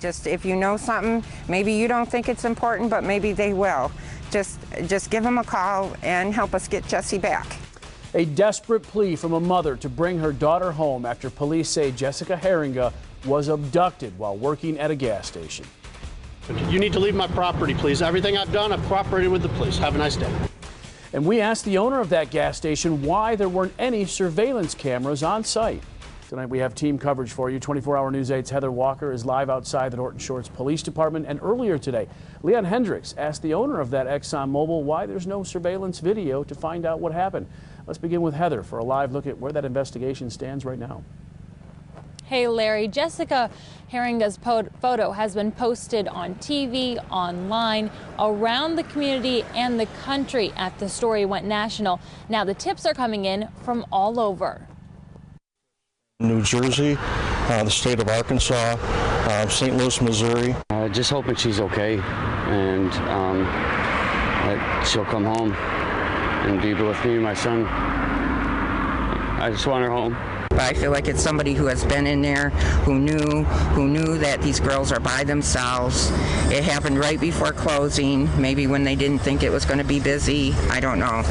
Just if you know something, maybe you don't think it's important, but maybe they will. Just give them a call and help us get Jessie back. A desperate plea from a mother to bring her daughter home after police say Jessica Heeringa was abducted while working at a gas station. You need to leave my property, please. Everything I've done, I've cooperated with the police. Have a nice day. And we asked the owner of that gas station why there weren't any surveillance cameras on site. Tonight we have team coverage for you. 24-hour News 8's Heather Walker is live outside the Norton Shores Police Department. And earlier today, Leon Hendricks asked the owner of that ExxonMobil why there's no surveillance video to find out what happened. Let's begin with Heather for a live look at where that investigation stands right now. Hey Larry, Jessica Heeringa's photo has been posted on TV, online, around the community and the country after the story went national. Now the tips are coming in from all over. New Jersey, the state of Arkansas, St. Louis, Missouri. Just hoping she's okay and that she'll come home and be with me and my son. I just want her home. I feel like it's somebody who has been in there, who knew that these girls are by themselves. It happened right before closing, maybe when they didn't think it was going to be busy. I don't know.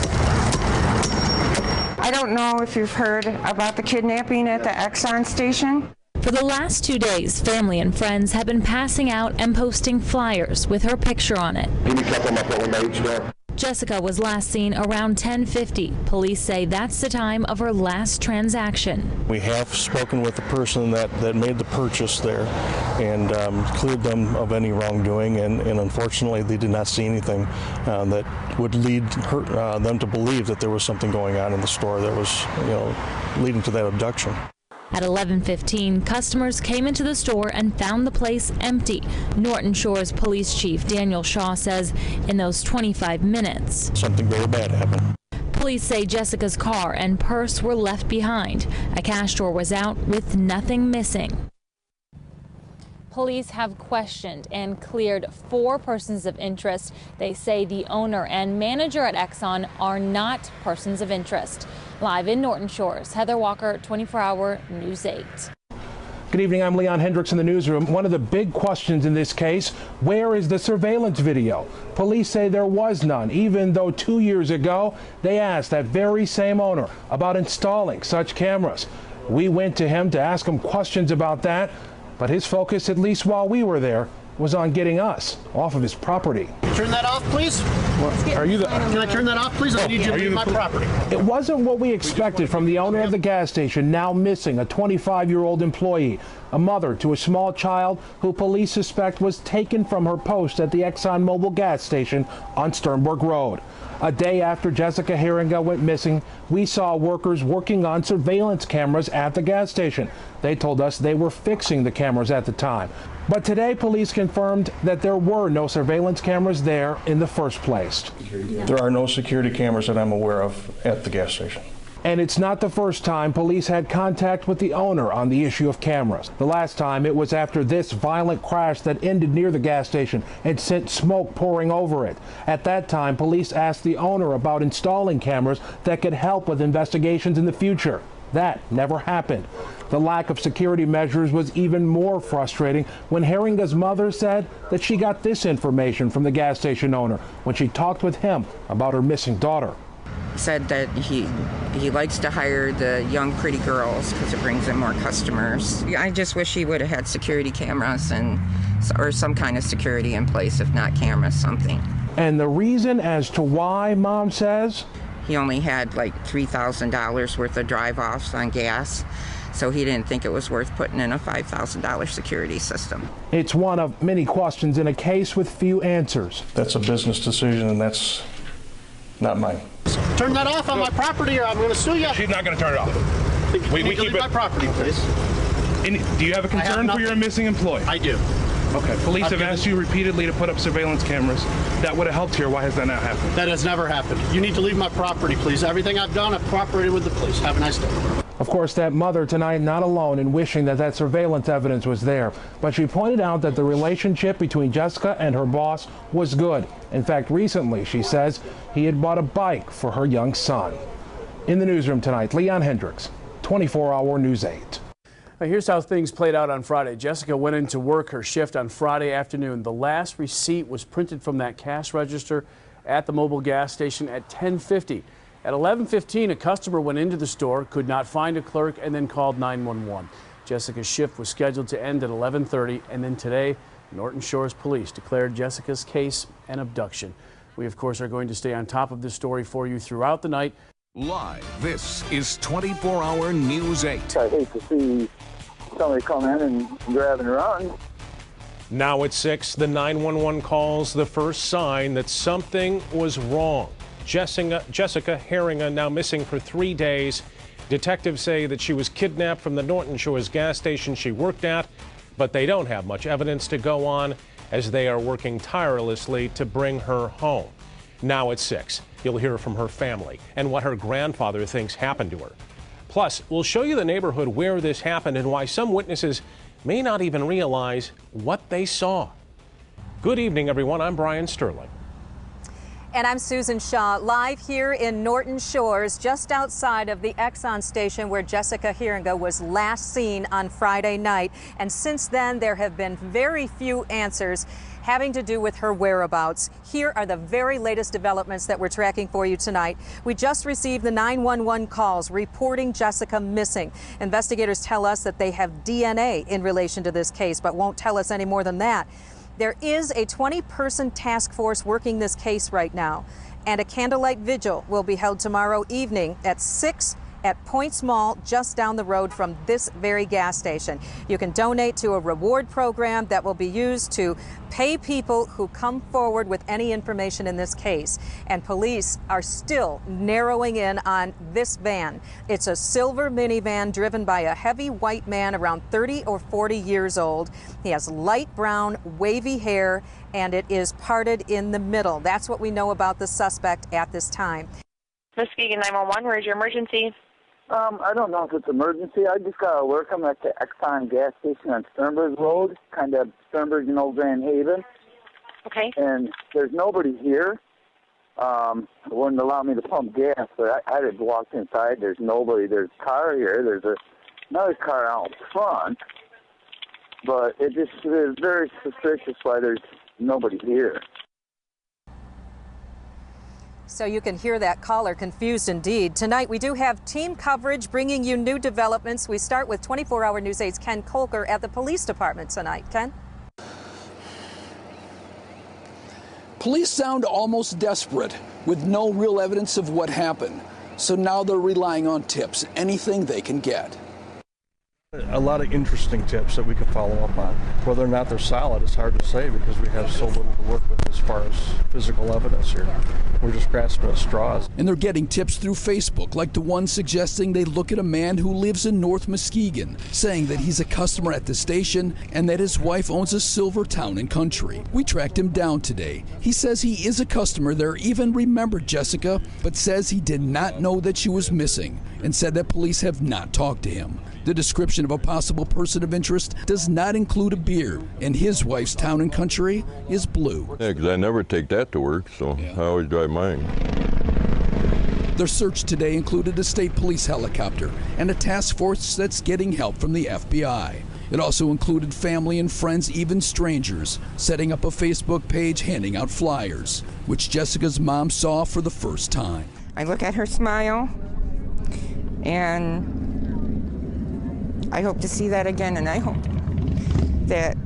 I don't know if you've heard about the kidnapping at the Exxon station. For the last 2 days, family and friends have been passing out and posting flyers with her picture on it. Jessica was last seen around 10:50. Police say that's the time of her last transaction. We have spoken with the person that made the purchase there and cleared them of any wrongdoing, and unfortunately they did not see anything that would lead them to believe that there was something going on in the store that was, leading to that abduction. At 11:15, customers came into the store and found the place empty. Norton Shores Police Chief Daniel Shaw says in those 25 minutes, something very bad happened. Police say Jessica's car and purse were left behind. A cash drawer was out with nothing missing. Police have questioned and cleared 4 persons of interest. They say the owner and manager at Exxon are not persons of interest. Live in Norton Shores, Heather Walker, 24-hour News 8. Good evening, I'm Leon Hendricks in the newsroom. One of the big questions in this case, where is the surveillance video? Police say there was none, even though 2 years ago they asked that very same owner about installing such cameras. We went to him to ask him questions about that, but his focus, at least while we were there, was on getting us off of his property. Turn that off, please. Are you the? Can I turn that off, please? I need you to leave my property. It wasn't what we expected from the owner of the gas station, now missing a 25-year-old employee, a mother to a small child who police suspect was taken from her post at the ExxonMobil gas station on Sternberg Road. A day after Jessica Heeringa went missing, we saw workers working on surveillance cameras at the gas station. They told us they were fixing the cameras at the time. But today, police confirmed that there were no surveillance cameras there in the first place. There are no security cameras that I'm aware of at the gas station. And it's not the first time police had contact with the owner on the issue of cameras. The last time, it was after this violent crash that ended near the gas station and sent smoke pouring over it. At that time, police asked the owner about installing cameras that could help with investigations in the future. That never happened. The lack of security measures was even more frustrating when Heeringa's mother said that she got this information from the gas station owner when she talked with him about her missing daughter. Said that he likes to hire the young pretty girls because it brings in more customers. I just wish he would have had security cameras or some kind of security in place, if not cameras, something. And the reason as to why, Mom says? He only had like $3,000 worth of drive-offs on gas, so he didn't think it was worth putting in a $5,000 security system. It's one of many questions in a case with few answers. That's a business decision, and that's not mine. Turn that off on my property or I'm going to sue you. She's not going to turn it off. We keep my property, please. Do you have a concern for your missing employee? I do. Okay. Police have asked you repeatedly to put up surveillance cameras. That would have helped here. Why has that not happened? That has never happened. You need to leave my property, please. Everything I've done, I've cooperated with the police. Have a nice day. Of course, that mother tonight not alone in wishing that surveillance evidence was there, but she pointed out that the relationship between Jessica and her boss was good. In fact, recently, she says, he had bought a bike for her young son. In the newsroom tonight, Leon Hendricks, 24-hour News 8. Here's how things played out on Friday. Jessica went into work her shift on Friday afternoon. The last receipt was printed from that cash register at the mobile gas station at 10:50. At 11:15, a customer went into the store, could not find a clerk, and then called 911. Jessica's shift was scheduled to end at 11:30, and then today, Norton Shores Police declared Jessica's case an abduction. We, of course, are going to stay on top of this story for you throughout the night. Live, this is 24-hour News 8. I hate to see somebody come in and grab and run. Now at 6, the 911 calls the first sign that something was wrong. Jessica Heeringa now missing for 3 days. Detectives say that she was kidnapped from the Norton Shores gas station she worked at, but they don't have much evidence to go on as they are working tirelessly to bring her home. Now at 6, you'll hear from her family and what her grandfather thinks happened to her. Plus, we'll show you the neighborhood where this happened and why some witnesses may not even realize what they saw. Good evening, everyone. I'm Brian Sterling. And I'm Susan Shaw, live here in Norton Shores, just outside of the Exxon station where Jessica Heeringa was last seen on Friday night. And since then, there have been very few answers having to do with her whereabouts. Here are the very latest developments that we're tracking for you tonight. We just received the 911 calls reporting Jessica missing. Investigators tell us that they have DNA in relation to this case, but won't tell us any more than that. There is a 20-person task force working this case right now, and a candlelight vigil will be held tomorrow evening at 6 at Points Mall, just down the road from this very gas station. You can donate to a reward program that will be used to pay people who come forward with any information in this case. And police are still narrowing in on this van. It's a silver minivan driven by a heavy white man around 30 or 40 years old. He has light brown, wavy hair, and it is parted in the middle. That's what we know about the suspect at this time. Muskegon 911, where's your emergency? I don't know if it's emergency. I just got to work. I'm at the Exxon gas station on Sternberg Road, kind of Sternberg and Old Grand Haven. Okay. And there's nobody here. It wouldn't allow me to pump gas, but I had walked inside. There's nobody. There's a car here. There's another car out front. But it just is very suspicious why there's nobody here. So you can hear that caller confused indeed. Tonight we do have team coverage bringing you new developments. We start with 24-hour News 8's Ken Kolker at the police department tonight. Ken? Police sound almost desperate with no real evidence of what happened. So now they're relying on tips, anything they can get. A lot of interesting tips that we can follow up on. Whether or not they're solid, it's hard to say because we have so little to work with as far as physical evidence here. We're just grasping at straws. And they're getting tips through Facebook, like the one suggesting they look at a man who lives in North Muskegon, saying that he's a customer at the station and that his wife owns a silver town and country. We tracked him down today. He says he is a customer there, even remembered Jessica, but says he did not know that she was missing and said that police have not talked to him. The description of a possible person of interest does not include a beard, and his wife's town and country is blue. Yeah, because I never take that to work, so I always drive mine. Their search today included a state police helicopter and a task force that's getting help from the FBI. It also included family and friends, even strangers, setting up a Facebook page handing out flyers, which Jessica's mom saw for the first time. I look at her smile, and I hope to see that again, and I hope that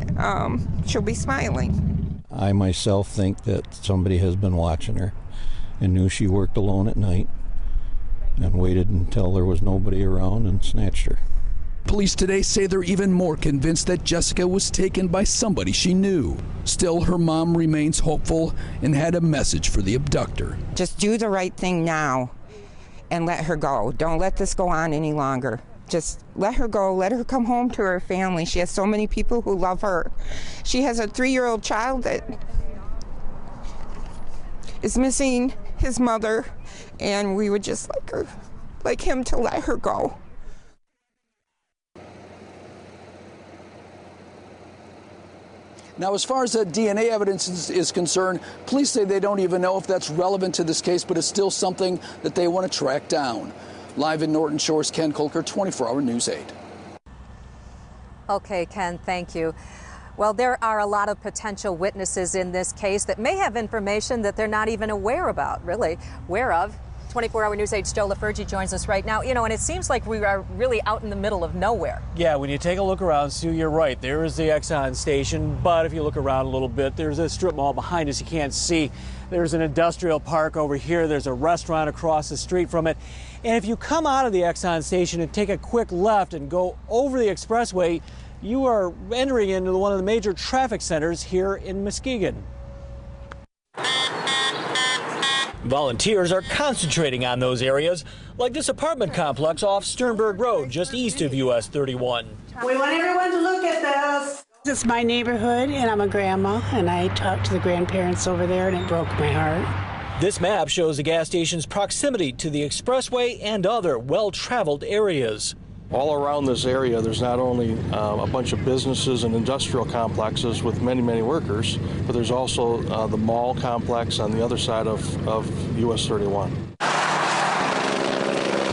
she'll be smiling. I myself think that somebody has been watching her and knew she worked alone at night and waited until there was nobody around and snatched her. Police today say they're even more convinced that Jessica was taken by somebody she knew. Still, her mom remains hopeful and had a message for the abductor. Just do the right thing now and let her go. Don't let this go on any longer. Just let her go. Let her come home to her family. She has so many people who love her. She has a 3-year-old child that is missing his mother, and we would just like him to let her go. Now, as far as the DNA evidence is concerned, police say they don't even know if that's relevant to this case, but it's still something that they want to track down. Live in Norton Shores, Ken Kolker, 24-hour News 8. Okay, Ken, thank you. Well, there are a lot of potential witnesses in this case that may have information that they're not even aware of. 24-hour News 8's Joe LaFergie joins us right now. And it seems like we are really out in the middle of nowhere. Yeah, when you take a look around, Sue, you're right. There is the Exxon station, but if you look around a little bit, there's a strip mall behind us you can't see. There's an industrial park over here. There's a restaurant across the street from it. And if you come out of the Exxon station and take a quick left and go over the expressway, you are entering into one of the major traffic centers here in Muskegon. Volunteers are concentrating on those areas, like this apartment complex off Sternberg Road, just east of US 31. We want everyone to look at this. It's my neighborhood, and I'm a grandma, and I talked to the grandparents over there, and it broke my heart. This map shows the gas station's proximity to the expressway and other well-traveled areas. All around this area, there's not only a bunch of businesses and industrial complexes with many, many workers, but there's also the mall complex on the other side of US 31.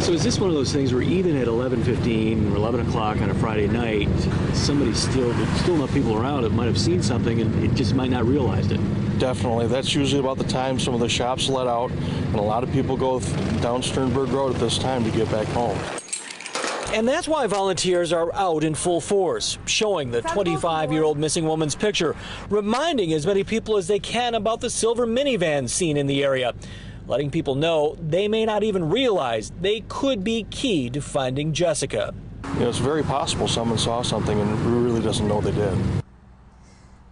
So is this one of those things where even at 11:15 or 11 o'clock on a Friday night, there's still enough people around that might have seen something and it just might not realize it? Definitely. That's usually about the time some of the shops let out, and a lot of people go down Sternberg Road at this time to get back home. And that's why volunteers are out in full force, showing the 25-year-old missing woman's picture, reminding as many people as they can about the silver minivan seen in the area, letting people know they may not even realize they could be key to finding Jessica. It's very possible someone saw something and really doesn't know they did.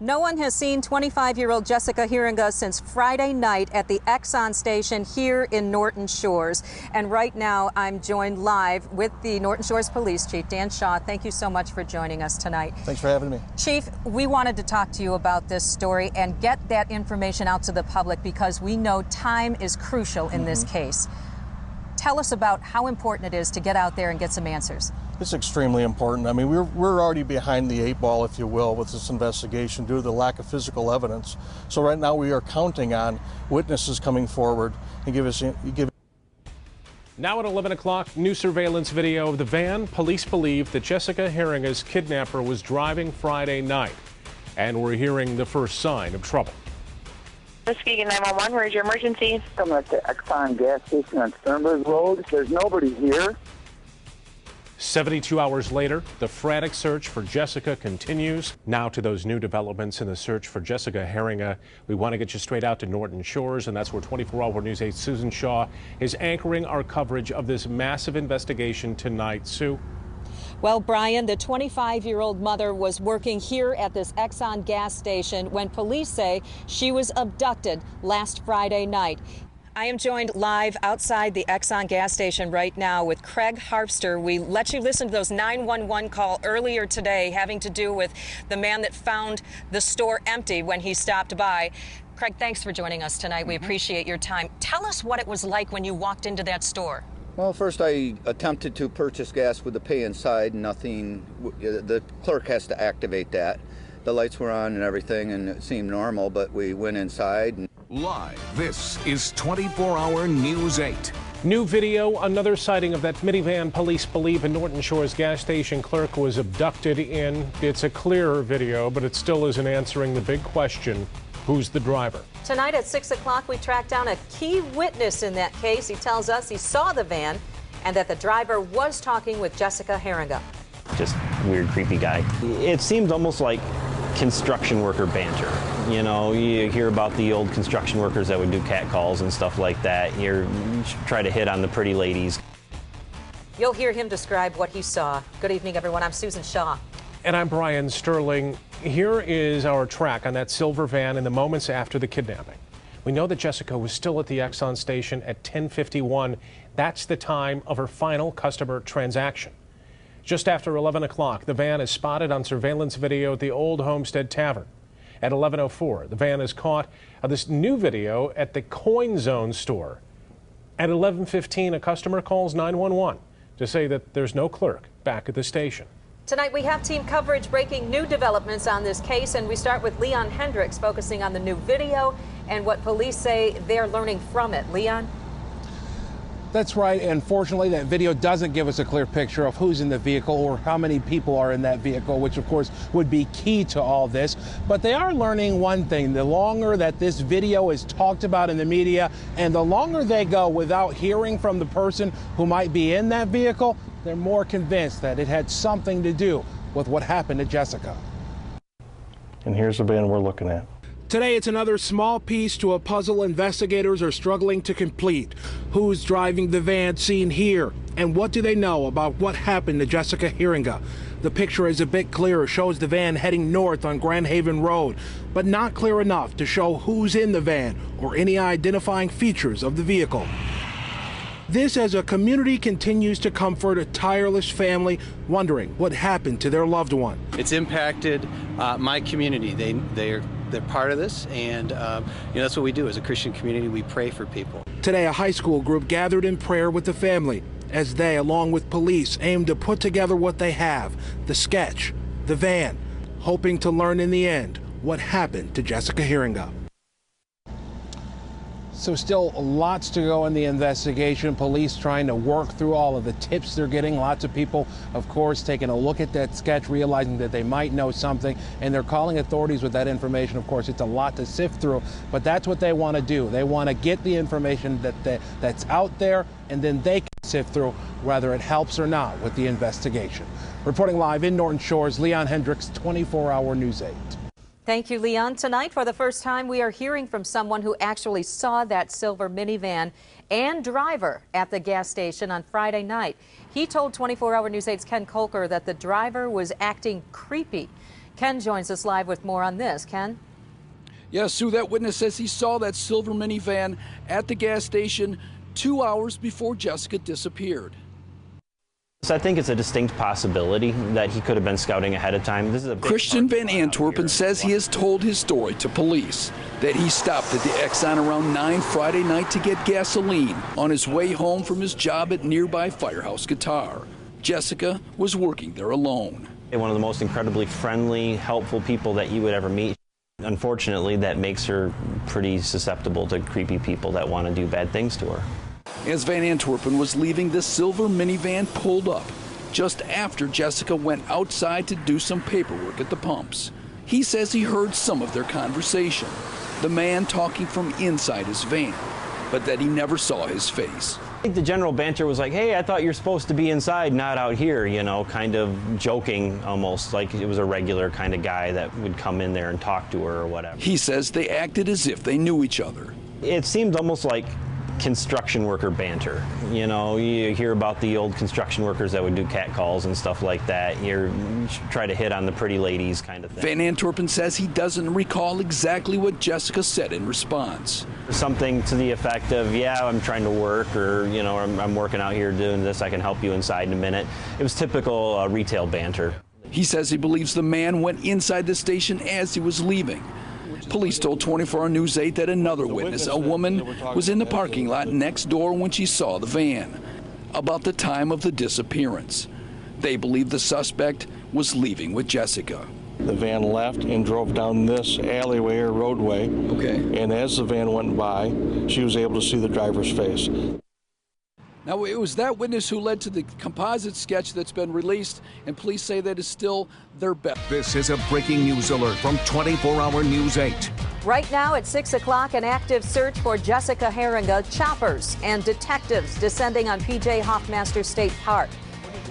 No one has seen 25-year-old Jessica Heeringa since Friday night at the Exxon station here in Norton Shores. And right now, I'm joined live with the Norton Shores Police Chief, Dan Shaw. Thank you so much for joining us tonight. Thanks for having me. Chief, we wanted to talk to you about this story and get that information out to the public because we know time is crucial in this case. Tell us about how important it is to get out there and get some answers. It's extremely important. I mean, we're already behind the 8 ball, if you will, with this investigation due to the lack of physical evidence. So right now we are counting on witnesses coming forward and give. Now at 11 o'clock, new surveillance video of the van police believe that Jessica Heeringa's kidnapper was driving Friday night. And we're hearing the first sign of trouble. Muskegon 911, where's your emergency? I'm at the Exxon gas station on Sternberg Road. There's nobody here. 72 hours later, the frantic search for Jessica continues. Now to those new developments in the search for Jessica Heeringa. We want to get you straight out to Norton Shores, and that's where 24-hour News 8's Susan Shaw is anchoring our coverage of this massive investigation tonight. Sue? Well, Brian, the 25-year-old mother was working here at this Exxon gas station when police say she was abducted last Friday night. I am joined live outside the Exxon gas station right now with Craig Harpster. We let you listen to those 911 call earlier today having to do with the man that found the store empty when he stopped by. Craig, thanks for joining us tonight. We appreciate your time. Tell us what it was like when you walked into that store. Well, first I attempted to purchase gas with the pay inside. Nothing. The clerk has to activate that. The lights were on and everything, and it seemed normal, but we went inside. And live, this is 24-hour News 8. New video, another sighting of that minivan police believe a Norton Shores gas station clerk was abducted in. It's a clearer video, but it still isn't answering the big question, who's the driver? Tonight at 6 o'clock, we tracked down a key witness in that case. He tells us he saw the van and that the driver was talking with Jessica Heeringa. Just weird, creepy guy. It seemed almost like construction worker banter. You know, you hear about the old construction workers that would do catcalls and stuff like that. You try to hit on the pretty ladies. You'll hear him describe what he saw. Good evening, everyone. I'm Susan Shaw. And I'm Brian Sterling. Here is our track on that silver van in the moments after the kidnapping. We know that Jessica was still at the Exxon station at 10:51. That's the time of her final customer transaction. Just after 11 o'clock, the van is spotted on surveillance video at the Old Homestead Tavern. At 11:04, the van is caught on this new video at the Coin Zone store. At 11:15, a customer calls 911 to say that there's no clerk back at the station. Tonight we have team coverage breaking new developments on this case, and we start with Leon Hendricks focusing on the new video and what police say they're learning from it. Leon? That's right. Unfortunately, that video doesn't give us a clear picture of who's in the vehicle or how many people are in that vehicle, which of course would be key to all this. But they are learning one thing. The longer that this video is talked about in the media and the longer they go without hearing from the person who might be in that vehicle, they're more convinced that it had something to do with what happened to Jessica. And here's the van we're looking at. Today, it's another small piece to a puzzle investigators are struggling to complete. Who's driving the van seen here? And what do they know about what happened to Jessica Heeringa? The picture is a bit clearer, shows the van heading north on Grand Haven Road, but not clear enough to show who's in the van or any identifying features of the vehicle. This as a community continues to comfort a tireless family wondering what happened to their loved one. It's impacted my community. They're part of this, and that's what we do as a Christian community. We pray for people. Today, a high school group gathered in prayer with the family as they, along with police, aim to put together what they have, the sketch, the van, hoping to learn in the end what happened to Jessica Heeringa. So still lots to go in the investigation. Police trying to work through all of the tips they're getting. Lots of people, of course, taking a look at that sketch, realizing that they might know something, and they're calling authorities with that information. Of course, it's a lot to sift through, but that's what they want to do. They want to get the information that's out there, and then they can sift through whether it helps or not with the investigation. Reporting live in Norton Shores, Leon Hendricks, 24-Hour News 8. Thank you, Leon. Tonight, for the first time, we are hearing from someone who actually saw that silver minivan and driver at the gas station on Friday night. He told 24-Hour News 8's Ken Kolker that the driver was acting creepy. Ken joins us live with more on this. Ken? Yes, Sue, that witness says he saw that silver minivan at the gas station 2 hours before Jessica disappeared. So I think it's a distinct possibility that he could have been scouting ahead of time. This is a Christian Van Antwerpen says he has told his story to police, that he stopped at the Exxon around 9 Friday night to get gasoline on his way home from his job at nearby Firehouse Qatar. Jessica was working there alone. One of the most incredibly friendly, helpful people that you would ever meet. Unfortunately, that makes her pretty susceptible to creepy people that want to do bad things to her. As Van Antwerpen was leaving, the silver minivan pulled up just after Jessica went outside to do some paperwork at the pumps. He says he heard some of their conversation, the man talking from inside his van, but that he never saw his face. I think the general banter was like, hey, I thought you're supposed to be inside, not out here, kind of joking almost, like it was a regular kind of guy that would come in there and talk to her or whatever. He says they acted as if they knew each other. It seemed almost like construction worker banter. You hear about the old construction workers that would do cat calls and stuff like that. You try to hit on the pretty ladies kind of thing. Van Antwerpen says he doesn't recall exactly what Jessica said in response. Something to the effect of, yeah, I'm trying to work, or, I'm working out here doing this, I can help you inside in a minute. It was typical retail banter. He says he believes the man went inside the station as he was leaving. Police told 24-Hour News 8 that another witness, a woman, was in the parking lot next door when she saw the van, about the time of the disappearance. They believe the suspect was leaving with Jessica. The van left and drove down this alleyway or roadway. Okay. And as the van went by, she was able to see the driver's face. Now, it was that witness who led to the composite sketch that's been released, and police say that is still their best. This is a breaking news alert from 24-Hour News 8. Right now at 6 o'clock, an active search for Jessica Heeringa. Choppers and detectives descending on P.J. Hoffmaster State Park.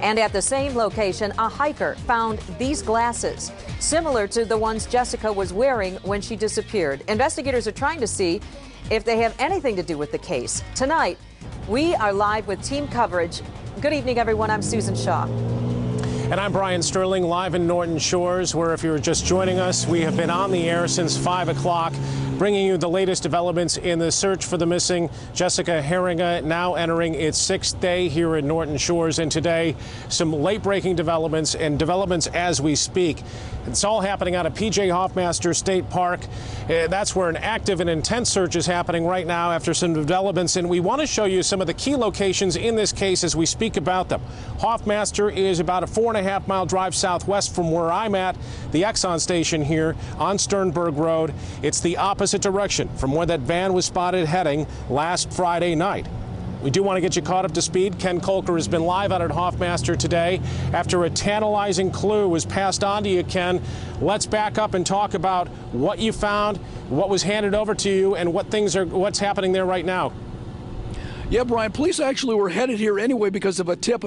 And at the same location, a hiker found these glasses, similar to the ones Jessica was wearing when she disappeared. Investigators are trying to see if they have anything to do with the case. Tonight, we are live with team coverage. Good evening, everyone. I'm Susan Shaw. And I'm Brian Sterling, live in Norton Shores, where if you're just joining us, we have been on the air since 5 o'clock, bringing you the latest developments in the search for the missing Jessica Heeringa, now entering its 6th day here in Norton Shores. And today, some late-breaking developments and developments as we speak. It's all happening out of P.J. Hoffmaster State Park. That's where an active and intense search is happening right now after some developments. And we want to show you some of the key locations in this case as we speak about them. Hoffmaster is about a 4.5-mile drive southwest from where I'm at, the Exxon station here on Sternberg Road. It's the opposite direction from where that van was spotted heading last Friday night. We do want to get you caught up to speed. Ken Kolker has been live out at Hoffmaster today after a tantalizing clue was passed on to you, Ken. Let's back up and talk about what you found, what was handed over to you, and what's happening there right now. Yeah, Brian, police actually were headed here anyway because of a tip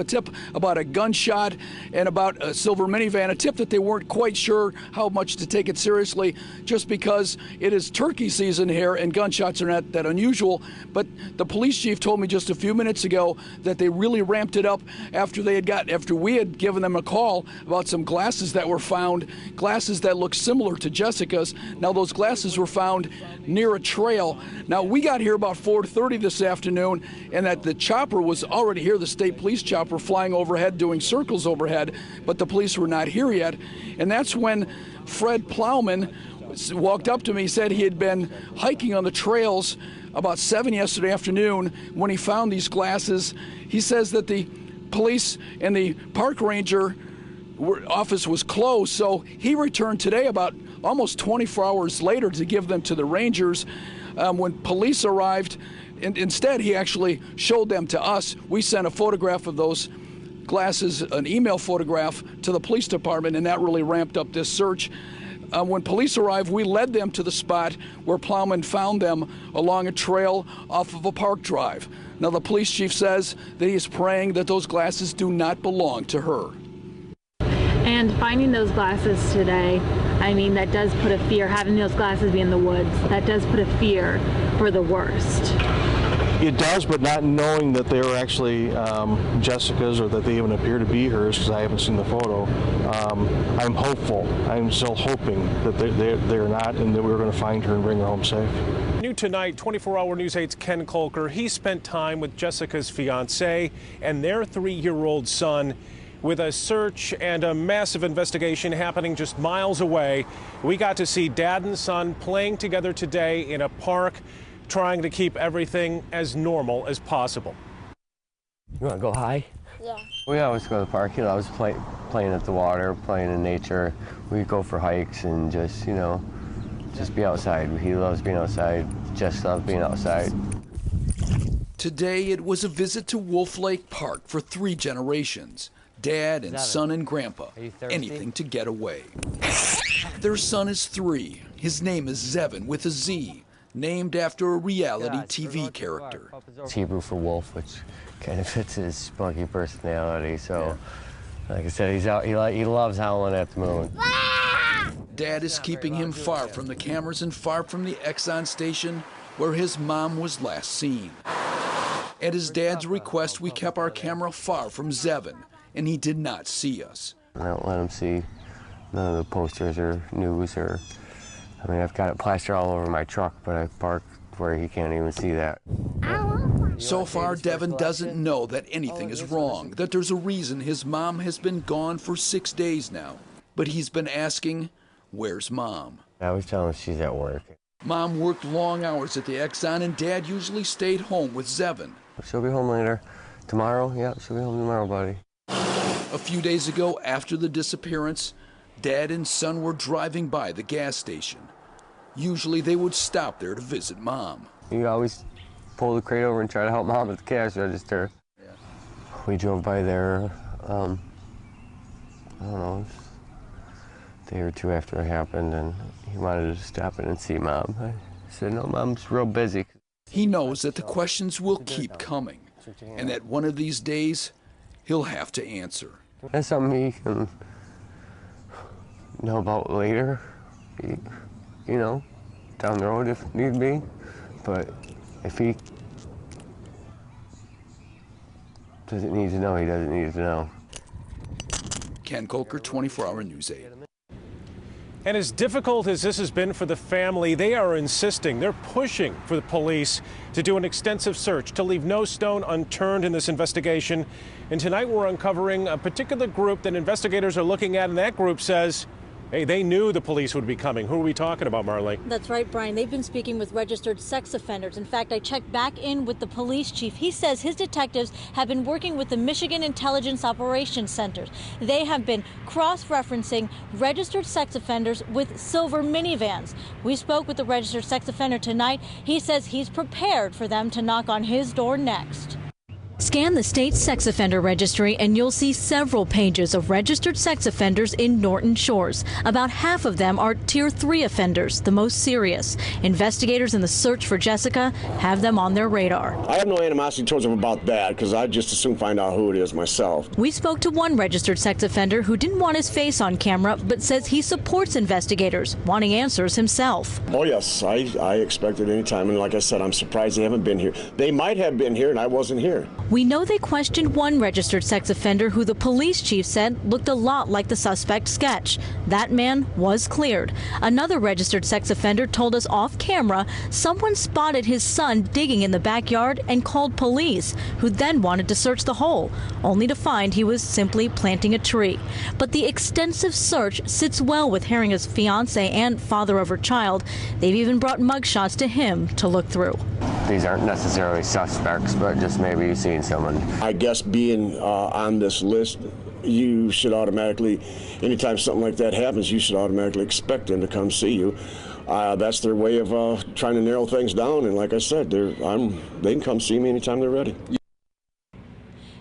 about a gunshot and about a silver minivan, a tip that they weren't quite sure how much to take it seriously just because it is turkey season here and gunshots are not that unusual. But the police chief told me just a few minutes ago that they really ramped it up after we had given them a call about some glasses that were found, glasses that look similar to Jessica's. Now those glasses were found near a trail. Now we got here about 4:30 this afternoon, and that the chopper was already here, the state police chopper flying overhead, doing circles overhead, but the police were not here yet. And that's when Fred Plowman walked up to me, said he had been hiking on the trails about 7 yesterday afternoon when he found these glasses. He says that the police and the park ranger office was closed, so he returned today about almost 24 hours later to give them to the rangers. When police arrived, instead, he actually showed them to us. We sent a photograph of those glasses, an email photograph, to the police department, and that really ramped up this search. When police arrived, we led them to the spot where Plowman found them along a trail off of a park drive. Now, the police chief says that he is praying that those glasses do not belong to her. And finding those glasses today, I mean, that does put a fear, having those glasses be in the woods, that does put a fear for the worst. It does, but not knowing that they were actually Jessica's or that they even appear to be hers, because I haven't seen the photo. I'm hopeful. I'm still hoping that they're not, and that we're going to find her and bring her home safe. New tonight, 24-hour News 8's Ken Kolker. He spent time with Jessica's fiancé and their 3-year-old son, with a search and a massive investigation happening just miles away. We got to see dad and son playing together today in a park, trying to keep everything as normal as possible. You want to go high? Yeah. We always go to the park. You know, I was playing at the water, playing in nature. We go for hikes and just, you know, just be outside. He loves being outside. Jess loves being outside. Today, it was a visit to Wolf Lake Park for 3 generations. Dad and son and grandpa, anything to get away. Their son is 3. His name is Zevin with a Z, named after a reality TV character. It's Hebrew for wolf, which kind of fits his spunky personality. So, like I said, he's out. He loves howling at the moon. Dad is keeping him far from the cameras and far from the Exxon station where his mom was last seen. At his dad's request, we kept our camera far from Zevin, and he did not see us. I don't let him see none of the posters or news or, I mean, I've got it plastered all over my truck, but I parked where he can't even see that. So far, Devin doesn't know that anything is wrong, that there's a reason his mom has been gone for 6 days now. But he's been asking, where's Mom? I was telling him she's at work. Mom worked long hours at the Exxon, and Dad usually stayed home with Zevin. She'll be home later. Tomorrow? Yeah, she'll be home tomorrow, buddy. A few days ago, after the disappearance, Dad and son were driving by the gas station. Usually they would stop there to visit Mom. You always pull the crate over and try to help Mom at the cash register. Yeah. We drove by there, I don't know, a day or 2 after it happened, and he wanted to stop in and see Mom. I said, no, Mom's real busy. He knows that the questions will keep coming, and that one of these days, he'll have to answer. That's something he can know about later, you know, down the road if need be. But if he doesn't need to know, he doesn't need to know. Ken Kolker, 24-hour News 8. And as difficult as this has been for the family, they are insisting, they're pushing for the police to do an extensive search, to leave no stone unturned in this investigation. And tonight we're uncovering a particular group that investigators are looking at, and that group says, hey, they knew the police would be coming. Who are we talking about, Marley? That's right, Brian. They've been speaking with registered sex offenders. In fact, I checked back in with the police chief. He says his detectives have been working with the Michigan Intelligence Operations Centers. They have been cross-referencing registered sex offenders with silver minivans. We spoke with the registered sex offender tonight. He says he's prepared for them to knock on his door next. Scan the state's sex offender registry and you'll see several pages of registered sex offenders in Norton Shores. About half of them are Tier 3 offenders, the most serious. Investigators in the search for Jessica have them on their radar. I have no animosity towards them about that because I just as soon find out who it is myself. We spoke to one registered sex offender who didn't want his face on camera but says he supports investigators, wanting answers himself. Oh yes, I expect it any time, and like I said, I'm surprised they haven't been here. They might have been here and I wasn't here. We know they questioned one registered sex offender who the police chief said looked a lot like the suspect sketch. That man was cleared. Another registered sex offender told us off camera someone spotted his son digging in the backyard and called police, who then wanted to search the hole, only to find he was simply planting a tree. But the extensive search sits well with Heeringa's fiance and father of her child. They've even brought mugshots to him to look through. These aren't necessarily suspects, but just maybe you've seen someone. I guess being on this list, you should automatically, anytime something like that happens, you should automatically expect them to come see you. That's their way of trying to narrow things down, and like I said, they can come see me anytime they're ready.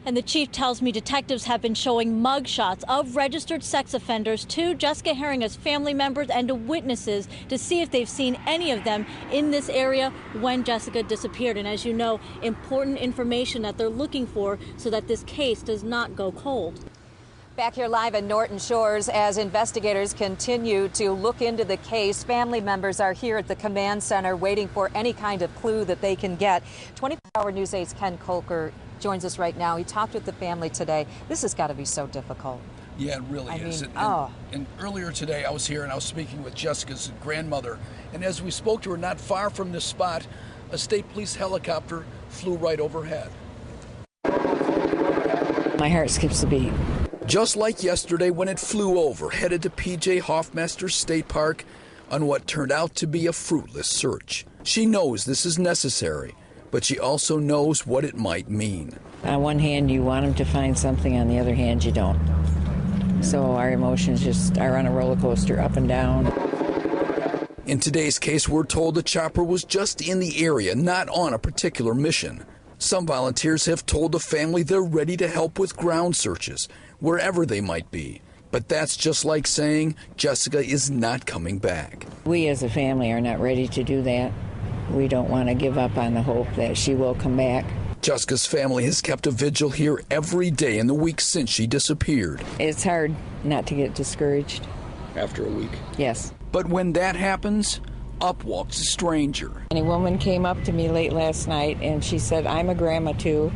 And the chief tells me detectives have been showing mugshots of registered sex offenders to Jessica Heeringa's family members and to witnesses to see if they've seen any of them in this area when Jessica disappeared. And as you know, important information that they're looking for so that this case does not go cold. Back here live in Norton Shores as investigators continue to look into the case. Family members are here at the command center waiting for any kind of clue that they can get. 24-hour News 8's Ken Kolker joins us right now. He talked with the family today. This has got to be so difficult. Yeah, it really is. And earlier today I was here and I was speaking with Jessica's grandmother. And as we spoke to her not far from this spot, a state police helicopter flew right overhead. My heart skips a beat. Just like yesterday when it flew over, headed to P.J. Hoffmeister State Park on what turned out to be a fruitless search. She knows this is necessary, but she also knows what it might mean. On one hand, you want them to find something. On the other hand, you don't. So our emotions just are on a roller coaster, up and down. In today's case, we're told the chopper was just in the area, not on a particular mission. Some volunteers have told the family they're ready to help with ground searches, wherever they might be. But that's just like saying Jessica is not coming back. We as a family are not ready to do that. We don't want to give up on the hope that she will come back. Jessica's family has kept a vigil here every day in the week since she disappeared. It's hard not to get discouraged. After a week? Yes. But when that happens, up walks a stranger. And a woman came up to me late last night and she said, I'm a grandma too.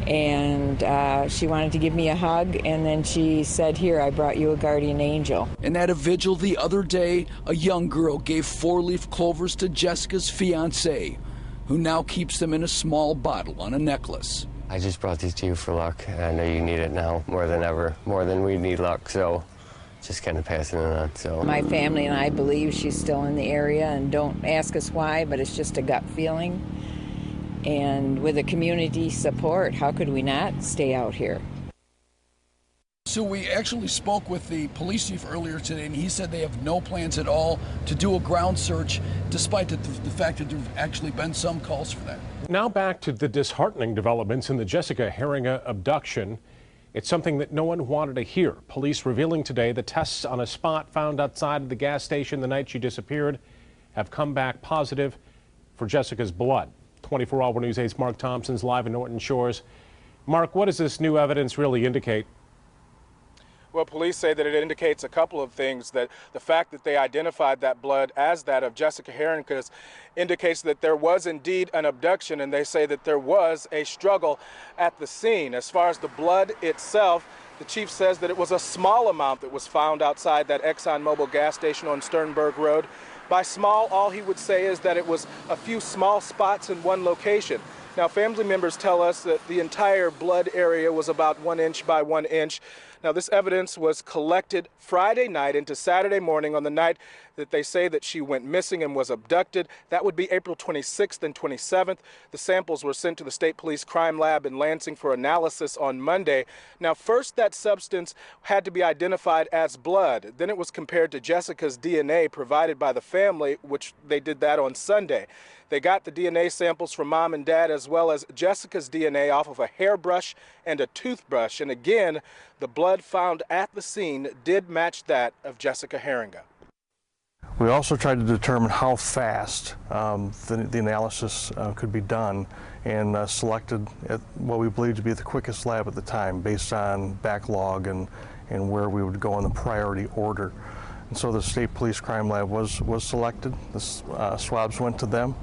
And she wanted to give me a hug, and then she said, here, I brought you a guardian angel. And at a vigil the other day, a young girl gave 4-leaf clovers to Jessica's fiancé, who now keeps them in a small bottle on a necklace. I just brought these to you for luck, and I know you need it now more than ever, more than we need luck, so just kind of passing it on. So my family and I believe she's still in the area, and don't ask us why, but it's just a gut feeling. And with the community support, how could we not stay out here? So we actually spoke with the police chief earlier today, and he said they have no plans at all to do a ground search, despite the fact that there have actually been some calls for that. Now back to the disheartening developments in the Jessica Heeringa abduction. It's something that no one wanted to hear. Police revealing today the tests on a spot found outside of the gas station the night she disappeared have come back positive for Jessica's blood. 24-hour News 8's Mark Thompson's live in Norton Shores. Mark, what does this new evidence really indicate? Well, police say that it indicates a couple of things. That the fact that they identified that blood as that of Jessica Heeringa indicates that there was indeed an abduction, and they say that there was a struggle at the scene. As far as the blood itself, the chief says that it was a small amount that was found outside that ExxonMobil gas station on Sternberg Road. By small, all he would say is that it was a few small spots in one location. Now, family members tell us that the entire blood area was about 1 inch by 1 inch. Now, this evidence was collected Friday night into Saturday morning on the night that they say that she went missing and was abducted. That would be April 26th and 27th. The samples were sent to the State Police Crime Lab in Lansing for analysis on Monday. Now, first, that substance had to be identified as blood. Then it was compared to Jessica's DNA provided by the family, which they did that on Sunday. They got the DNA samples from mom and dad, as well as Jessica's DNA off of a hairbrush and a toothbrush. And again, the blood found at the scene did match that of Jessica Heeringa. We also tried to determine how fast the analysis could be done, and selected what we believe to be the quickest lab at the time based on backlog and where we would go in the priority order. And so the State Police Crime Lab was selected. The swabs went to them,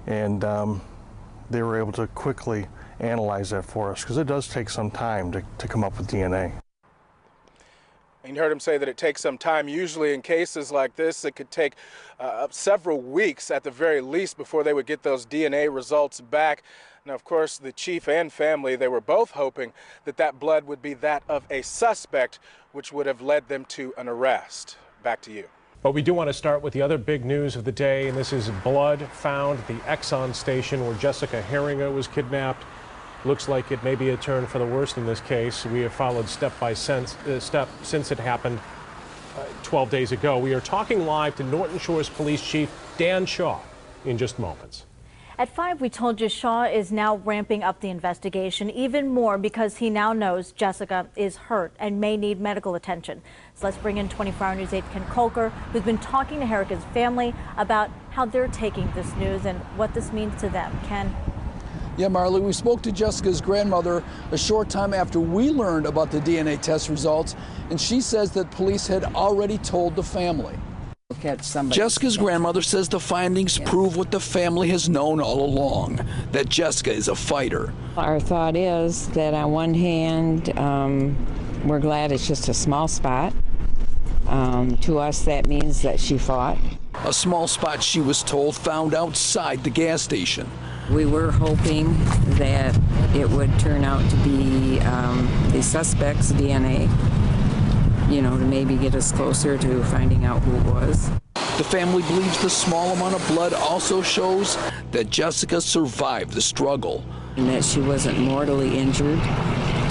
and they were able to quickly analyze that for us, because it does take some time to come up with DNA. And you heard him say that it takes some time. Usually in cases like this, it could take several weeks at the very least before they would get those DNA results back. Now, of course, the chief and family, they were both hoping that that blood would be that of a suspect, which would have led them to an arrest. Back to you. But we do want to start with the other big news of the day, and this is blood found at the Exxon station where Jessica Heeringa was kidnapped. Looks like it may be a turn for the worse in this case. We have followed step by step since it happened 12 days ago. We are talking live to Norton Shores Police Chief Dan Shaw in just moments. At 5, we told you Shaw is now ramping up the investigation even more because he now knows Jessica is hurt and may need medical attention. So let's bring in 24 Hour News 8 Ken Kolker, who's been talking to Heeringa's family about how they're taking this news and what this means to them. Ken? Yeah, Marley, we spoke to Jessica's grandmother a short time after we learned about the DNA test results, and she says that police had already told the family. Jessica's grandmother says the findings prove what the family has known all along, that Jessica is a fighter. Our thought is that on one hand, we're glad it's just a small spot. To us, that means that she fought. A small spot, she was told, found outside the gas station. We were hoping that it would turn out to be the suspect's DNA, you know, to maybe get us closer to finding out who it was. The family believes the small amount of blood also shows that Jessica survived the struggle. And that she wasn't mortally injured,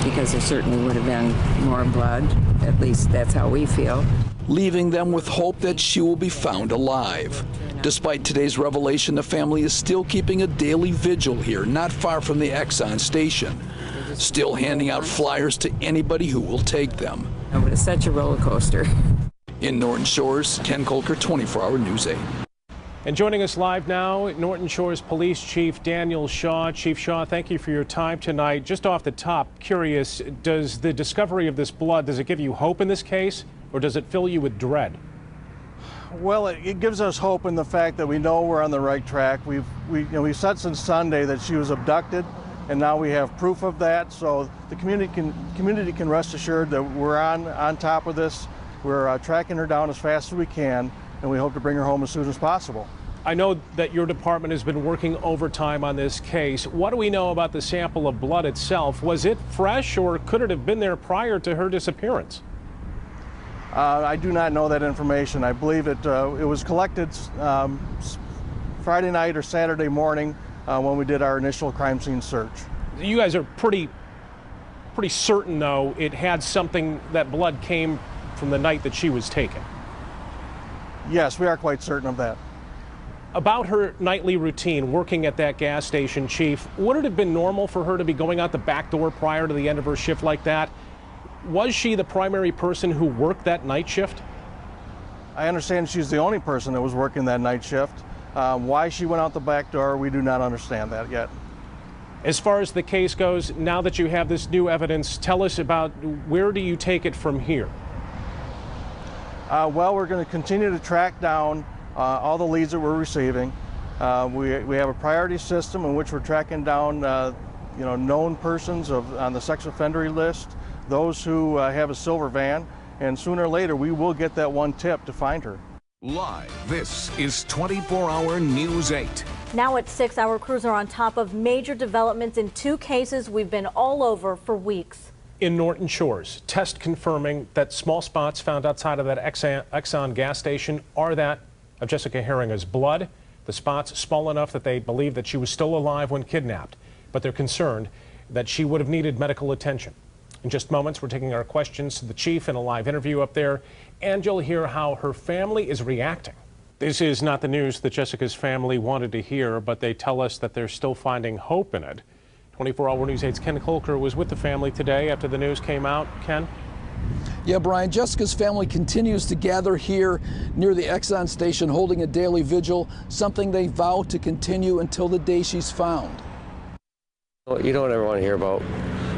because there certainly would have been more blood. At least that's how we feel. Leaving them with hope that she will be found alive. Despite today's revelation, the family is still keeping a daily vigil here, not far from the Exxon station. Still handing out flyers to anybody who will take them. Oh, but it's such a roller coaster. In Norton Shores, Ken Kolker, 24 Hour News 8. And joining us live now, Norton Shores Police Chief Daniel Shaw. Chief Shaw, thank you for your time tonight. Just off the top, curious, does the discovery of this blood, does it give you hope in this case, or does it fill you with dread? Well, it gives us hope in the fact that we know we're on the right track. We've said since Sunday that she was abducted, and now we have proof of that. So the community can rest assured that we're on top of this. We're tracking her down as fast as we can, and we hope to bring her home as soon as possible. I know that your department has been working overtime on this case. What do we know about the sample of blood itself? Was it fresh, or could it have been there prior to her disappearance? I do not know that information. I believe it was collected Friday night or Saturday morning when we did our initial crime scene search. You guys are pretty certain, though, it had something, that blood came from the night that she was taken. Yes, we are quite certain of that. About her nightly routine working at that gas station, Chief, would it have been normal for her to be going out the back door prior to the end of her shift like that? Was she the primary person who worked that night shift? I understand she's the only person that was working that night shift. Why she went out the back door, we do not understand that yet. As far as the case goes, now that you have this new evidence, tell us about where do you take it from here? Well, we're going to continue to track down all the leads that we're receiving. We have a priority system in which we're tracking down known persons on the sex offender list, those who have a silver van, and sooner or later we will get that one tip to find her. Live, this is 24 Hour News 8. Now at 6, our crews are on top of major developments in 2 cases we've been all over for weeks. In Norton Shores, test confirming that small spots found outside of that Exxon gas station are that of Jessica Heeringa's blood. The spots small enough that they believe that she was still alive when kidnapped, but they're concerned that she would have needed medical attention. In just moments, we're taking our questions to the chief in a live interview up there, and you'll hear how her family is reacting. This is not the news that Jessica's family wanted to hear, but they tell us that they're still finding hope in it. 24-Hour News 8's Ken Kolker was with the family today after the news came out. Ken? Yeah, Brian, Jessica's family continues to gather here near the Exxon station holding a daily vigil, something they vow to continue until the day she's found. Well, you don't ever want to hear about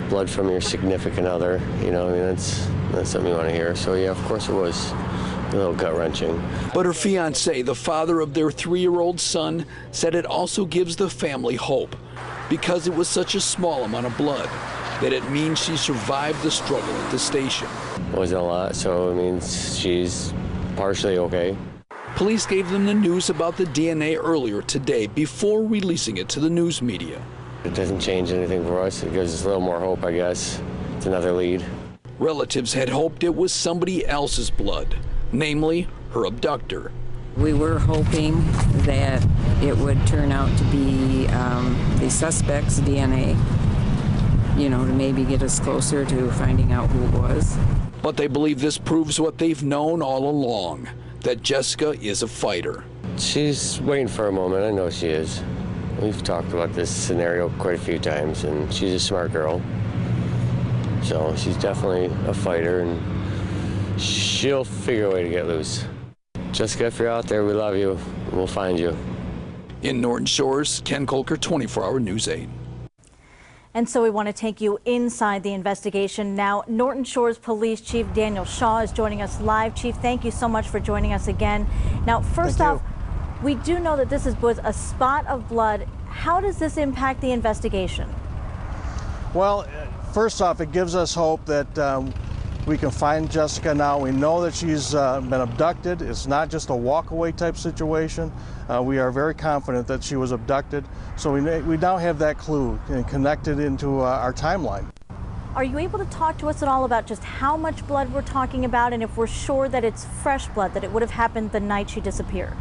blood from your significant other, you know, I mean, that's something you want to hear. So yeah, of course it was a little gut-wrenching. But her fiancé, the father of their 3-year-old son, said it also gives the family hope because it was such a small amount of blood that it means she survived the struggle at the station. It wasn't a lot, so it means she's partially okay. Police gave them the news about the DNA earlier today before releasing it to the news media. It doesn't change anything for us. It gives us a little more hope, I guess. It's another lead. Relatives had hoped it was somebody else's blood, namely her abductor. We were hoping that it would turn out to be the suspect's DNA, you know, to maybe get us closer to finding out who it was. But they believe this proves what they've known all along, that Jessica is a fighter. She's waiting for a moment. I know she is. We've talked about this scenario quite a few times, and she's a smart girl. So she's definitely a fighter, and she'll figure a way to get loose. Jessica, if you're out there, we love you. We'll find you. In Norton Shores, Ken Kolker, 24-Hour News 8. And so we want to take you inside the investigation now. Norton Shores Police Chief Daniel Shaw is joining us live. Chief, thank you so much for joining us again. Now, first off, we do know that this was a spot of blood. How does this impact the investigation? Well, first off, it gives us hope that we can find Jessica now. We know that she's been abducted. It's not just a walk-away type situation. We are very confident that she was abducted. So we now have that clue and connected into our timeline. Are you able to talk to us at all about just how much blood we're talking about and if we're sure that it's fresh blood, that it would have happened the night she disappeared?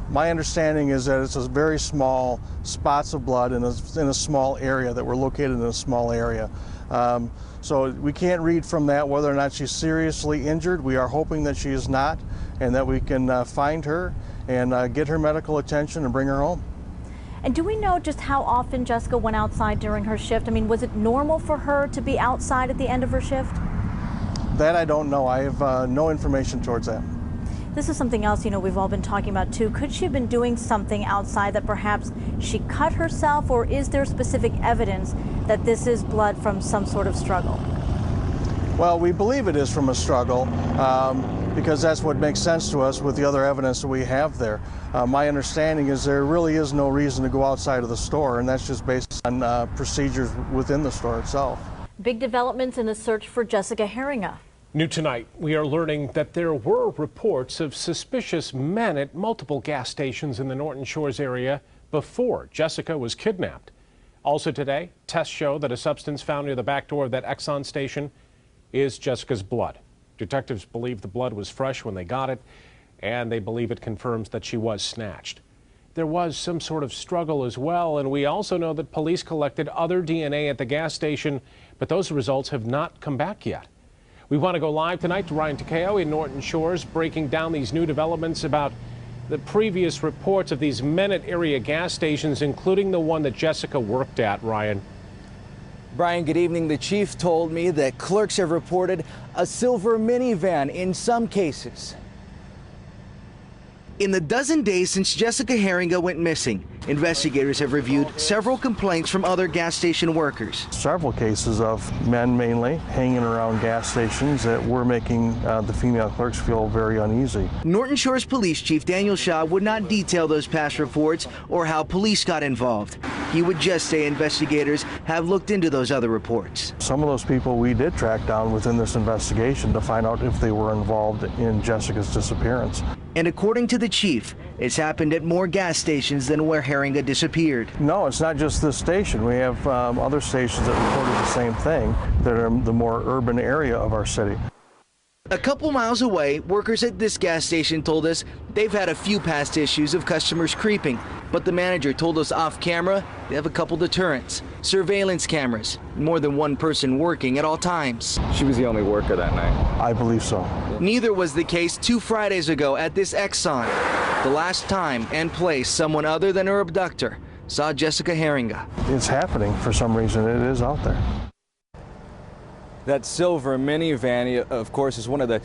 My understanding is that it's a very small spots of blood in a small area, that we're located in a small area. So we can't read from that whether or not she's seriously injured. We are hoping that she is not, and that we can find her and get her medical attention and bring her home. And do we know just how often Jessica went outside during her shift? I mean, was it normal for her to be outside at the end of her shift? That I don't know. I have no information towards that. This is something else, you know, we've all been talking about too. Could she have been doing something outside that perhaps she cut herself, or is there specific evidence that this is blood from some sort of struggle? Well, we believe it is from a struggle because that's what makes sense to us with the other evidence that we have there. My understanding is there really is no reason to go outside of the store, and that's just based on procedures within the store itself. Big developments in the search for Jessica Heeringa. New tonight, we are learning that there were reports of suspicious men at multiple gas stations in the Norton Shores area before Jessica was kidnapped. Also today, tests show that a substance found near the back door of that Exxon station is Jessica's blood. Detectives believe the blood was fresh when they got it, and they believe it confirms that she was snatched. There was some sort of struggle as well, and we also know that police collected other DNA at the gas station, but those results have not come back yet. We want to go live tonight to Ryan Takeo in Norton Shores, breaking down these new developments about the previous reports of these men at area gas stations, including the one that Jessica worked at. Ryan. Brian, good evening. The chief told me that clerks have reported a silver minivan in some cases. In the dozen days since Jessica Heeringa went missing, investigators have reviewed several complaints from other gas station workers. Several cases of men mainly hanging around gas stations that were making the female clerks feel very uneasy. Norton Shores Police Chief Daniel Shaw would not detail those past reports or how police got involved. He would just say investigators have looked into those other reports. Some of those people we did track down within this investigation to find out if they were involved in Jessica's disappearance. And according to the chief, It's happened at more gas stations than where Heeringa disappeared. No, it's not just this station. We have other stations that reported the same thing that are the more urban area of our city. A couple miles away, workers at this gas station told us they've had a few past issues of customers creeping, but the manager told us off camera they have a couple deterrents, surveillance cameras, more than one person working at all times. She was the only worker that night. I believe so. Neither was the case 2 Fridays ago at this Exxon, the last time and place someone other than her abductor saw Jessica Heeringa. It's happening for some reason. It is out there. That silver minivan, of course, is one of the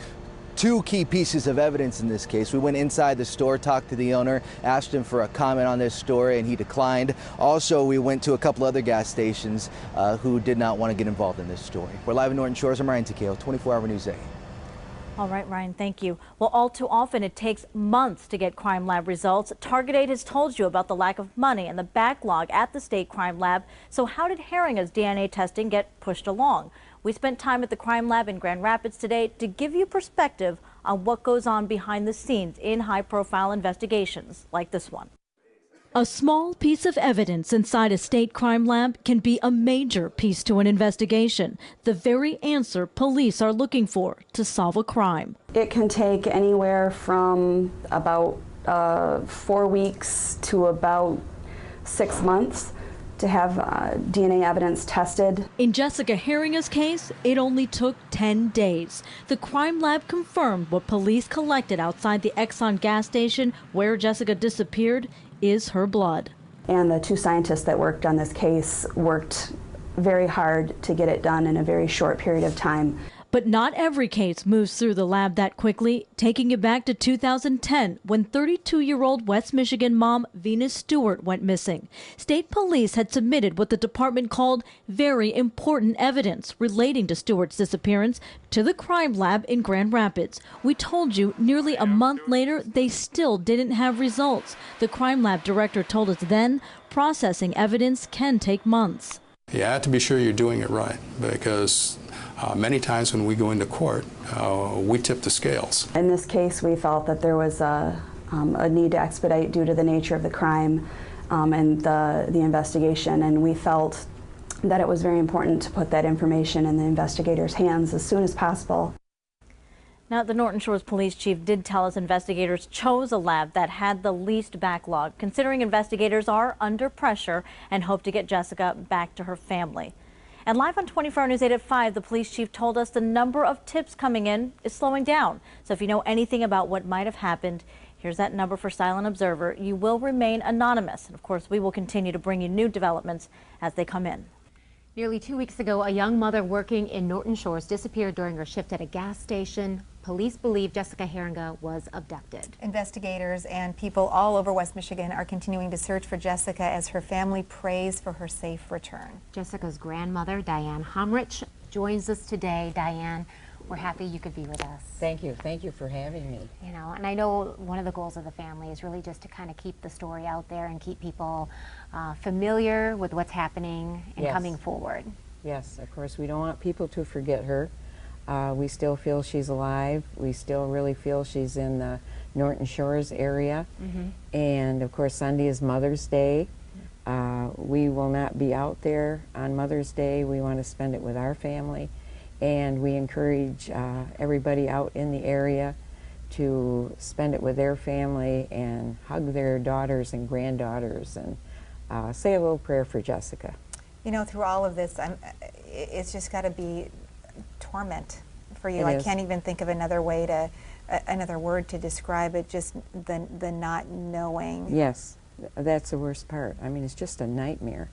2 key pieces of evidence in this case. We went inside the store, talked to the owner, asked him for a comment on this story, and he declined. Also, we went to a couple other gas stations who did not want to get involved in this story. We're live in Norton Shores. I'm Ryan Takeo, 24-Hour News 8. All right, Ryan, thank you. Well, all too often it takes months to get crime lab results. Target 8 has told you about the lack of money and the backlog at the state crime lab. So how did Heeringa's DNA testing get pushed along? We spent time at the crime lab in Grand Rapids today to give you perspective on what goes on behind the scenes in high-profile investigations like this one. A small piece of evidence inside a state crime lab can be a major piece to an investigation, the very answer police are looking for to solve a crime. It can take anywhere from about 4 weeks to about 6 months to have DNA evidence tested. In Jessica Heeringa's case, it only took 10 days. The crime lab confirmed what police collected outside the Exxon gas station where Jessica disappeared is her blood. And the 2 scientists that worked on this case worked very hard to get it done in a very short period of time. But not every case moves through the lab that quickly, taking it back to 2010 when 32-year-old West Michigan mom Venus Stewart went missing. State police had submitted what the department called very important evidence relating to Stewart's disappearance to the crime lab in Grand Rapids. We told you nearly a month later they still didn't have results. The crime lab director told us then processing evidence can take months. You have to be sure you're doing it right, because many times when we go into court, we tip the scales. In this case, we felt that there was a need to expedite due to the nature of the crime and the investigation, and we felt that it was very important to put that information in the investigators' hands as soon as possible. Now, the Norton Shores Police Chief did tell us investigators chose a lab that had the least backlog, considering investigators are under pressure and hope to get Jessica back to her family. And live on 24 Hour News 8 at 5, the police chief told us the number of tips coming in is slowing down. So if you know anything about what might have happened, here's that number for Silent Observer. You will remain anonymous. And of course, we will continue to bring you new developments as they come in. Nearly 2 weeks ago, a young mother working in Norton Shores disappeared during her shift at a gas station. Police believe Jessica Heeringa was abducted. Investigators and people all over West Michigan are continuing to search for Jessica as her family prays for her safe return. Jessica's grandmother, Diane Homrich, joins us today. Diane, we're happy you could be with us. Thank you. Thank you for having me. You know, and I know one of the goals of the family is really just to kind of keep the story out there and keep people familiar with what's happening and coming forward. Yes, of course, we don't want people to forget her. We still feel she's alive. We still really feel she's in the Norton Shores area. And of course, Sunday is Mother's Day. We will not be out there on Mother's Day. We want to spend it with our family. And we encourage everybody out in the area to spend it with their family and hug their daughters and granddaughters and say a little prayer for Jessica. You know, through all of this, it's just got to be torment for you. I can't even think of another way to, another word to describe it, just the not knowing. Yes, that's the worst part. I mean, it's just a nightmare.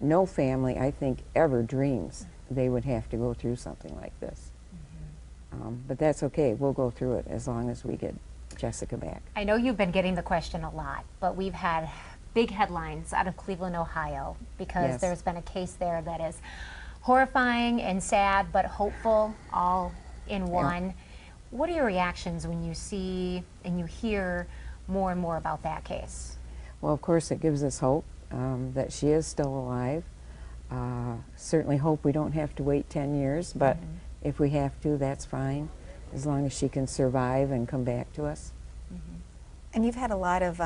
No family, I think, ever dreams they would have to go through something like this. But that's okay. We'll go through it as long as we get Jessica back. I know you've been getting the question a lot, but we've had big headlines out of Cleveland, Ohio, because there's been a case there that is horrifying and sad, but hopeful, all in one. What are your reactions when you see and you hear more and more about that case? Well, of course, it gives us hope that she is still alive. Certainly hope we don't have to wait 10 years, but if we have to, that's fine, as long as she can survive and come back to us. And you've had a lot of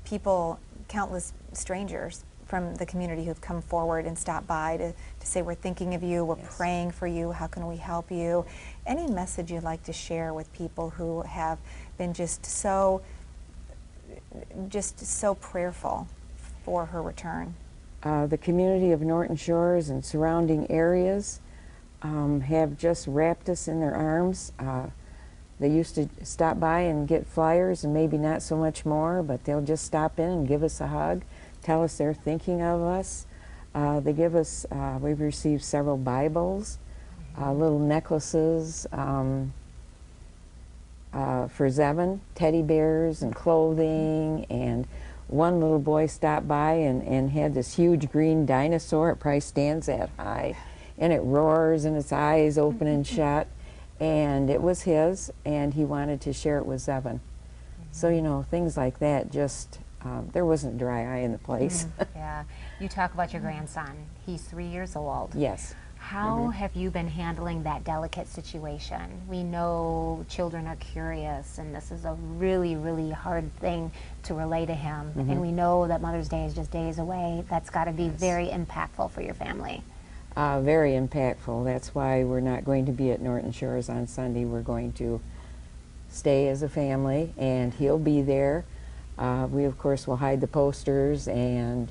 people, countless strangers from the community who've come forward and stopped by to say, we're thinking of you, we're praying for you, how can we help you? Any message you'd like to share with people who have been just so prayerful for her return? The community of Norton Shores and surrounding areas have just wrapped us in their arms. They used to stop by and get flyers and maybe not so much more, but they'll just stop in and give us a hug, tell us they're thinking of us. They give us, we've received several Bibles, little necklaces for Zevon, teddy bears and clothing, and one little boy stopped by and had this huge green dinosaur. It probably stands that high, and it roars and its eyes open and shut, and it was his, and he wanted to share it with Zevon. So, you know, things like that, just there wasn't a dry eye in the place. Yeah. You talk about your grandson. He's 3 years old. Yes. How have you been handling that delicate situation? We know children are curious, and this is a really, really hard thing to relay to him. And we know that Mother's Day is just days away. That's got to be very impactful for your family. Very impactful. That's why we're not going to be at Norton Shores on Sunday. We're going to stay as a family, and he'll be there. We, of course, will hide the posters and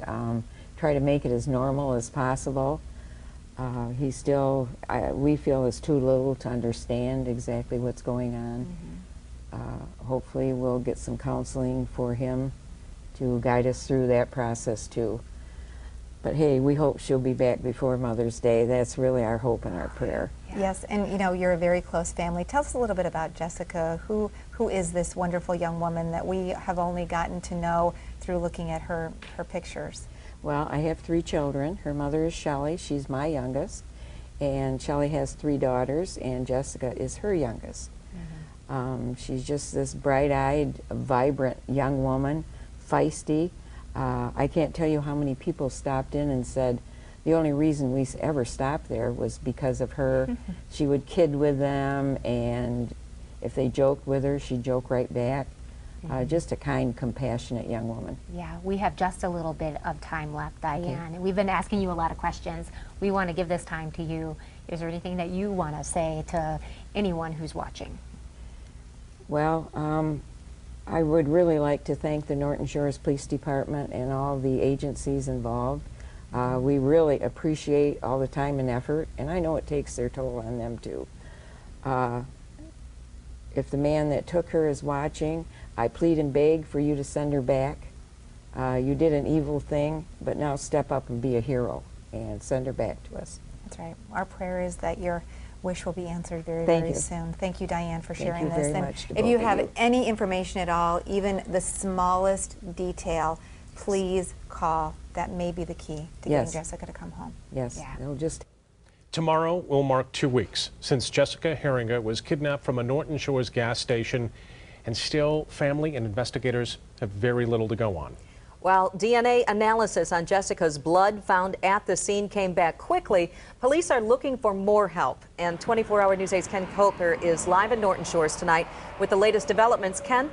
try to make it as normal as possible. He still, we feel, is too little to understand exactly what's going on. Hopefully we'll get some counseling for him to guide us through that process too. But hey, we hope she'll be back before Mother's Day. That's really our hope and our prayer. Yes, and you know, you're a very close family. Tell us a little bit about Jessica. Who is this wonderful young woman that we have only gotten to know through looking at her pictures? Well, I have 3 children. Her mother is Shelley. She's my youngest. And Shelley has 3 daughters, and Jessica is her youngest. She's just this bright-eyed, vibrant young woman, feisty. I can't tell you how many people stopped in and said the only reason we ever stopped there was because of her. She would kid with them, and if they joked with her, she'd joke right back. Just a kind, compassionate young woman. Yeah, we have just a little bit of time left, Diane. We've been asking you a lot of questions. We want to give this time to you. Is there anything that you want to say to anyone who's watching? Well, I would really like to thank the Norton Shores Police Department and all the agencies involved. We really appreciate all the time and effort, and I know it takes their toll on them too. If the man that took her is watching, I plead and beg for you to send her back. You did an evil thing, but now step up and be a hero and send her back to us. That's right. Our prayer is that your wish will be answered very soon. Thank you, Diane, for sharing this. Thank you very much to if you both of have you. any information at all, even the smallest detail, please call. That may be the key to getting Jessica to come home. Yes, they'll just... Tomorrow will mark 2 weeks since Jessica Heeringa was kidnapped from a Norton Shores gas station, and still family and investigators have very little to go on. Well, DNA analysis on Jessica's blood found at the scene came back quickly. Police are looking for more help, and 24-hour News 8's Ken Coker is live in Norton Shores tonight with the latest developments. Ken?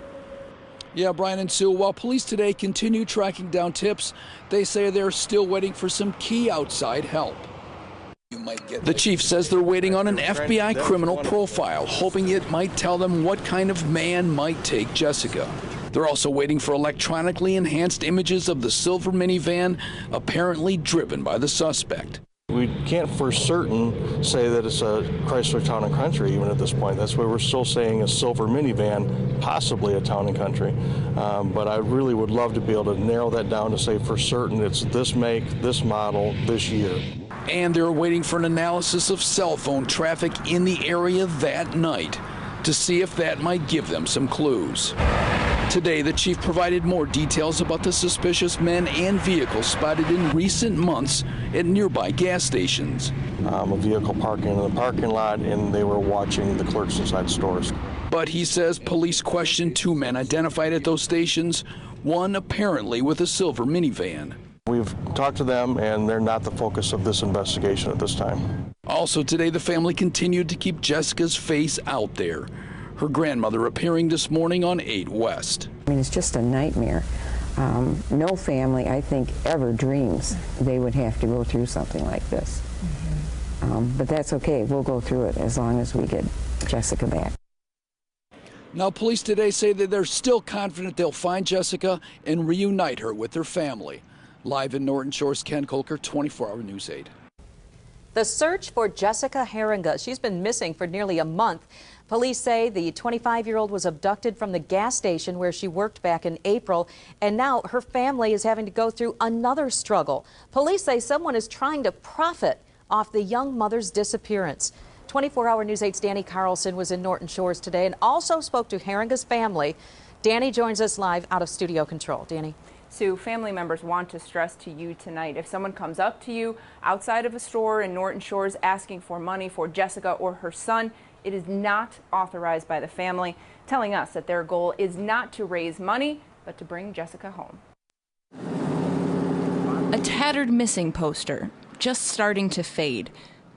Yeah, Brian and Sue, while police today continue tracking down tips, they say they're still waiting for some key outside help. The chief says they're waiting on an FBI criminal profile, hoping it might tell them what kind of man might take Jessica. They're also waiting for electronically enhanced images of the silver minivan apparently driven by the suspect. We can't for certain say that it's a Chrysler Town & Country even at this point. That's why we're still saying a silver minivan, possibly a Town & Country. But I really would love to be able to narrow that down to say for certain it's this make, this model, this year. And they're waiting for an analysis of cell phone traffic in the area that night to see if that might give them some clues. Today, the chief provided more details about the suspicious men and vehicles spotted in recent months at nearby gas stations. A vehicle parking in the parking lot, and they were watching the clerks inside stores. But he says police questioned 2 men identified at those stations, one apparently with a silver minivan. We've talked to them, and they're not the focus of this investigation at this time. Also today, the family continued to keep Jessica's face out there, her grandmother appearing this morning on 8 West. I mean, it's just a nightmare. No family, I think, ever dreams they would have to go through something like this. But that's okay. We'll go through it as long as we get Jessica back. Now, police today say that they're still confident they'll find Jessica and reunite her with her family. Live in Norton Shores, Ken Kolker, 24-Hour News 8. The search for Jessica Heeringa. She's been missing for nearly a month. Police say the 25-year-old was abducted from the gas station where she worked back in April, and now her family is having to go through another struggle. Police say someone is trying to profit off the young mother's disappearance. 24-Hour News 8's Danny Carlson was in Norton Shores today and also spoke to Heeringa's family. Danny joins us live out of studio control. Danny. Sue, family members want to stress to you tonight, if someone comes up to you outside of a store in Norton Shores asking for money for Jessica or her son, it is not authorized by the family, telling us that their goal is not to raise money, but to bring Jessica home. A tattered missing poster, just starting to fade.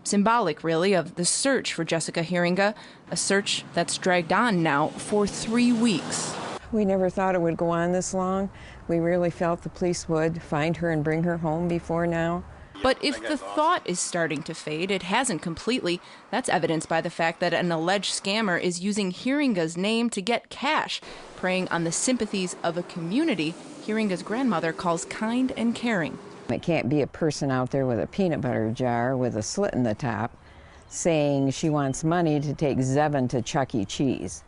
Symbolic, really, of the search for Jessica Heeringa, a search that's dragged on now for 3 weeks. We never thought it would go on this long. We really felt the police would find her and bring her home before now. But if the thought is starting to fade, it hasn't completely. That's evidenced by the fact that an alleged scammer is using Heeringa's name to get cash, preying on the sympathies of a community Heeringa's grandmother calls kind and caring. It can't be a person out there with a peanut butter jar with a slit in the top saying she wants money to take Zevin to Chuck E. Cheese.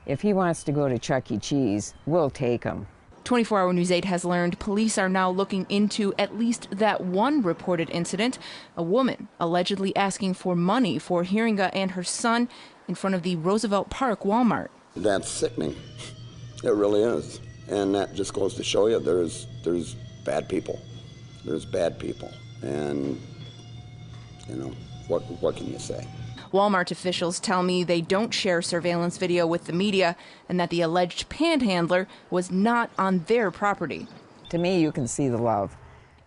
If he wants to go to Chuck E. Cheese, we'll take him. 24-Hour News 8 has learned police are now looking into at least that one reported incident, a woman allegedly asking for money for Heeringa and her son in front of the Roosevelt Park Walmart. That's sickening. It really is. And that just goes to show you there's bad people. There's bad people. And, you know, what can you say? Walmart officials tell me they don't share surveillance video with the media and that the alleged panhandler was not on their property. To me, you can see the love.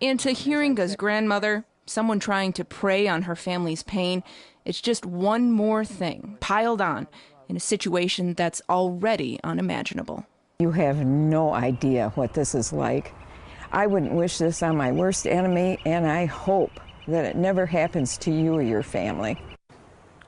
And to Heeringa's grandmother, someone trying to prey on her family's pain, it's just one more thing piled on in a situation that's already unimaginable. You have no idea what this is like. I wouldn't wish this on my worst enemy, and I hope that it never happens to you or your family.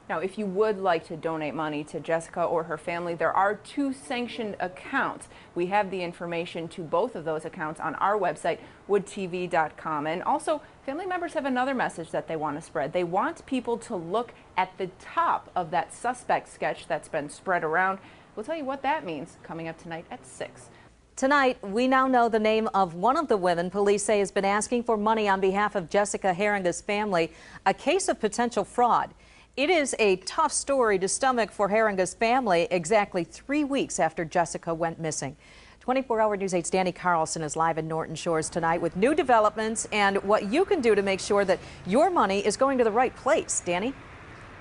Now, if you would like to donate money to Jessica or her family, there are 2 sanctioned accounts. We have the information to both of those accounts on our website, woodtv.com. And also, family members have another message that they want to spread. They want people to look at the top of that suspect sketch that's been spread around. We'll tell you what that means coming up tonight at 6. Tonight, we now know the name of one of the women police say has been asking for money on behalf of Jessica Heeringa's family, a case of potential fraud. It is a tough story to stomach for Heeringa's family exactly 3 weeks after Jessica went missing. 24-Hour News 8's Danny Carlson is live in Norton Shores tonight with new developments and what you can do to make sure that your money is going to the right place. Danny?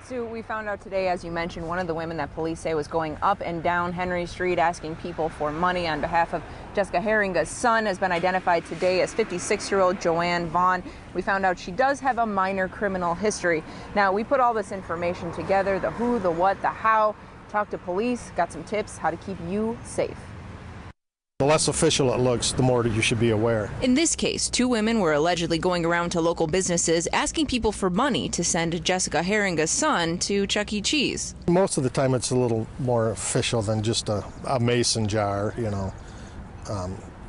Sue, we found out today, as you mentioned, one of the women that police say was going up and down Henry Street asking people for money on behalf of Jessica Heeringa's son has been identified today as 56-year-old Joanne Vaughn. We found out she does have a minor criminal history. Now, we put all this information together, the who, the what, the how, talked to police, got some tips how to keep you safe. The less official it looks, the more you should be aware. In this case, 2 women were allegedly going around to local businesses asking people for money to send Jessica Heeringa's son to Chuck E. Cheese. Most of the time it's a little more official than just a mason jar, you know.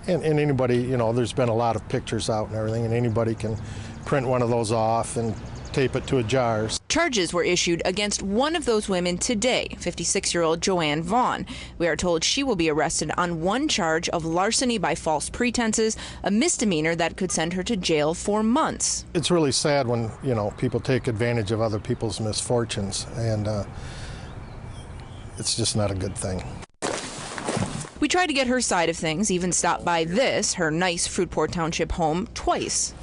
And anybody, you know, there's been a lot of pictures out and everything, and anybody can print one of those off and tape it to a jar. Charges were issued against one of those women today, 56-year-old Joanne Vaughn. We are told she will be arrested on one charge of larceny by false pretenses, a misdemeanor that could send her to jail for months. It's really sad when, you know, people take advantage of other people's misfortunes, and it's just not a good thing. We tried to get her side of things, even stopped by this, her nice Fruitport Township home, twice.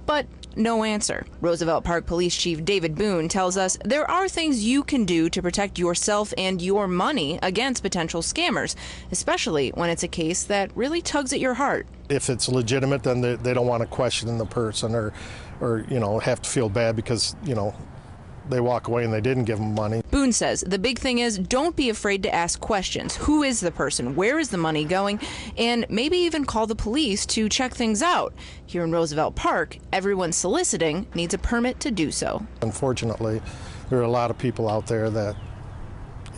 But no answer. Roosevelt Park Police Chief David Boone tells us there are things you can do to protect yourself and your money against potential scammers, especially when it's a case that really tugs at your heart. If it's legitimate, then they don't want to question the person or you know, have to feel bad because, you know, they walk away and they didn't give them money. Boone says the big thing is don't be afraid to ask questions. Who is the person? Where is the money going? And maybe even call the police to check things out. Here in Roosevelt Park, everyone soliciting needs a permit to do so. Unfortunately, there are a lot of people out there that,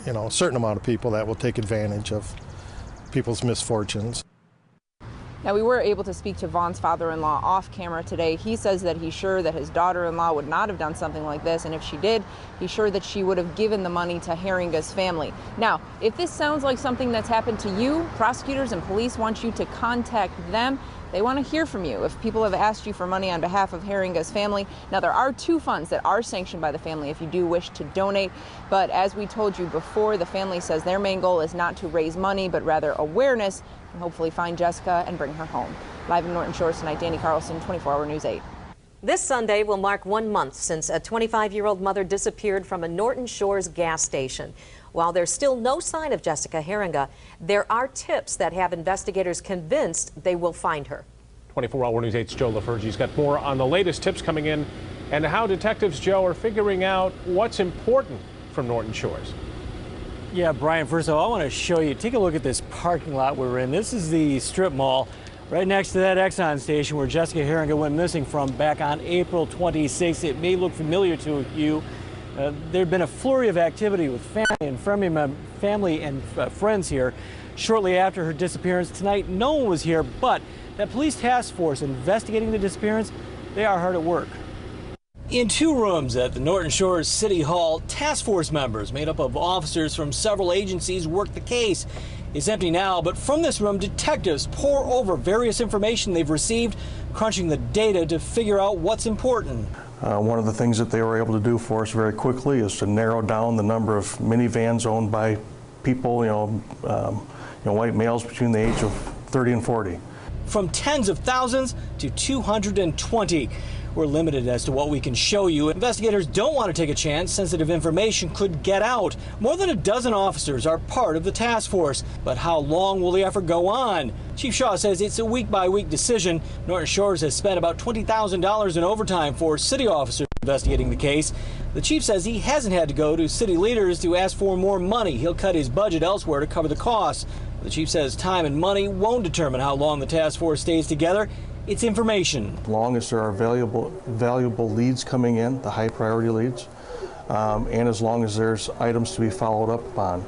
a certain amount of people that will take advantage of people's misfortunes. Now, we were able to speak to Vaughn's father-in-law off camera today. He says that he's sure that his daughter-in-law would not have done something like this, and if she did, he's sure that she would have given the money to Heeringa's family. Now, if this sounds like something that's happened to you, prosecutors and police want you to contact them. They want to hear from you. If people have asked you for money on behalf of Heeringa's family, now there are 2 funds that are sanctioned by the family if you do wish to donate. But as we told you before, the family says their main goal is not to raise money, but rather awareness and hopefully find Jessica and bring her home. Live in Norton Shores tonight, Danny Carlson, 24-Hour News 8. This Sunday will mark 1 month since a 25-year-old mother disappeared from a Norton Shores gas station. While there's still no sign of Jessica Heeringa, there are tips that have investigators convinced they will find her. 24-Hour News 8's Joe LaFergie's got more on the latest tips coming in and how detectives, Joe, are figuring out what's important from Norton Shores. Yeah, Brian, first of all, I want to show you, take a look at this parking lot we're in. This is the strip mall right next to that Exxon station where Jessica Heeringa went missing from back on April 26th. It may look familiar to you. There had been a flurry of activity with family and friends here shortly after her disappearance. Tonight, no one was here, but that police task force investigating the disappearance, they are hard at work. In 2 rooms at the Norton Shores City Hall, task force members made up of officers from several agencies work the case. It's empty now, but from this room, detectives pore over various information they've received, crunching the data to figure out what's important. One of the things that they were able to do for us very quickly is to narrow down the number of minivans owned by people, white males between the age of 30 and 40. From tens of thousands to 220. We're limited as to what we can show you. Investigators don't want to take a chance. Sensitive information could get out. More than a dozen officers are part of the task force. But how long will the effort go on? Chief Shaw says it's a week-by-week decision. Norton Shores has spent about $20,000 in overtime for city officers investigating the case. The chief says he hasn't had to go to city leaders to ask for more money. He'll cut his budget elsewhere to cover the costs. The chief says time and money won't determine how long the task force stays together. It's information. As long as there are valuable leads coming in, the high priority leads, and as long as there's items to be followed up upon,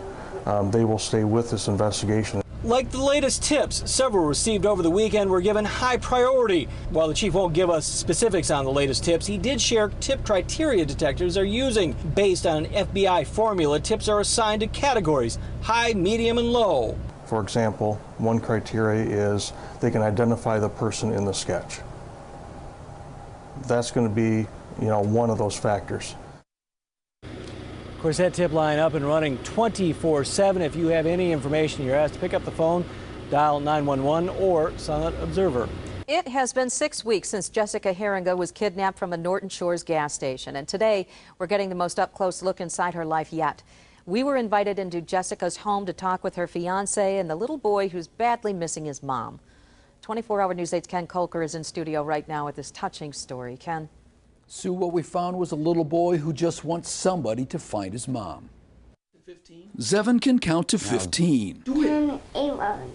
they will stay with this investigation. Like the latest tips, several received over the weekend were given high priority. While the chief won't give us specifics on the latest tips, he did share tip criteria detectives are using. Based on an FBI formula, tips are assigned to categories: high, medium, and low. For example, one criteria is they can identify the person in the sketch. That's going to be, one of those factors. Of course, that tip line up and running 24/7. If you have any information, you're asked to pick up the phone, dial 911 or Silent Observer. It has been 6 weeks since Jessica Heeringa was kidnapped from a Norton Shores gas station, and today we're getting the most up-close look inside her life yet. We were invited into Jessica's home to talk with her fiancé and the little boy who's badly missing his mom. 24-Hour News 8's Ken Kolker is in studio right now with this touching story. Ken? Sue, what we found was a little boy who just wants somebody to find his mom. 15? Zevin can count to 15. 10, 11.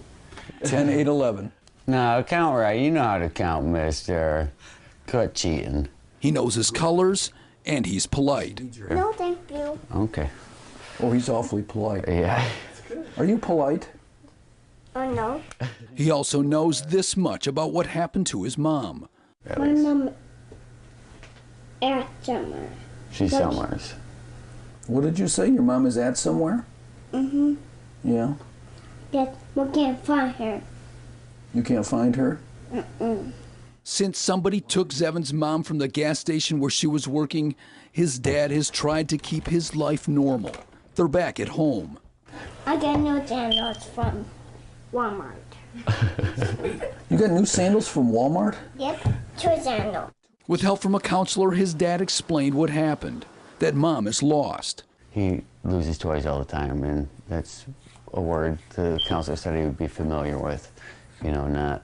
10, 8, 11. No, count right. You know how to count, mister. Quit cheating. He knows his colors, and he's polite. No, thank you. Okay. Oh, he's awfully polite. Yeah. Are you polite? No. He also knows this much about what happened to his mom. My mom at somewhere. She's somewhere. What did you say? Your mom is at somewhere? Mm-hmm. Yeah. Yes, we can't find her. You can't find her? Mm-mm. Since somebody took Zevin's mom from the gas station where she was working, his dad has tried to keep his life normal. They're back at home. I got new sandals from Walmart. You got new sandals from Walmart? Yep, 2 sandals. With help from a counselor, his dad explained what happened, that mom is lost. He loses toys all the time, and that's a word the counselor said he would be familiar with, not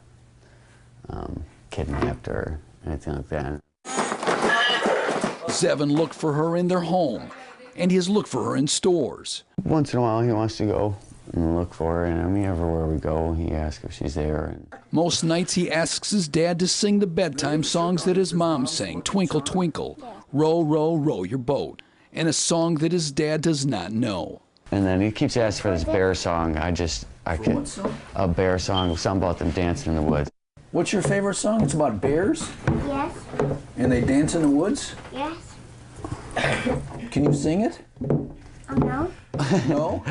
kidnapped or anything like that. Zevin looked for her in their home, and he has looked for her in stores. Once in a while, he wants to go and look for her, and I mean, everywhere we go, he asks if she's there. Most nights he asks his dad to sing the bedtime songs that his mom sang, Twinkle, Twinkle, Row, Row, Row Your Boat, and a song that his dad does not know. And then he keeps asking for this bear song. A bear song, something about them dancing in the woods. What's your favorite song? It's about bears? Yes. And they dance in the woods? Yes. Can you sing it? Oh, no. No?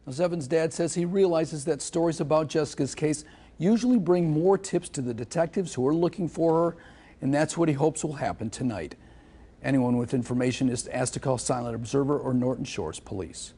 Now, Zevin's dad says he realizes that stories about Jessica's case usually bring more tips to the detectives who are looking for her, and that's what he hopes will happen tonight. Anyone with information is asked to call Silent Observer or Norton Shores Police.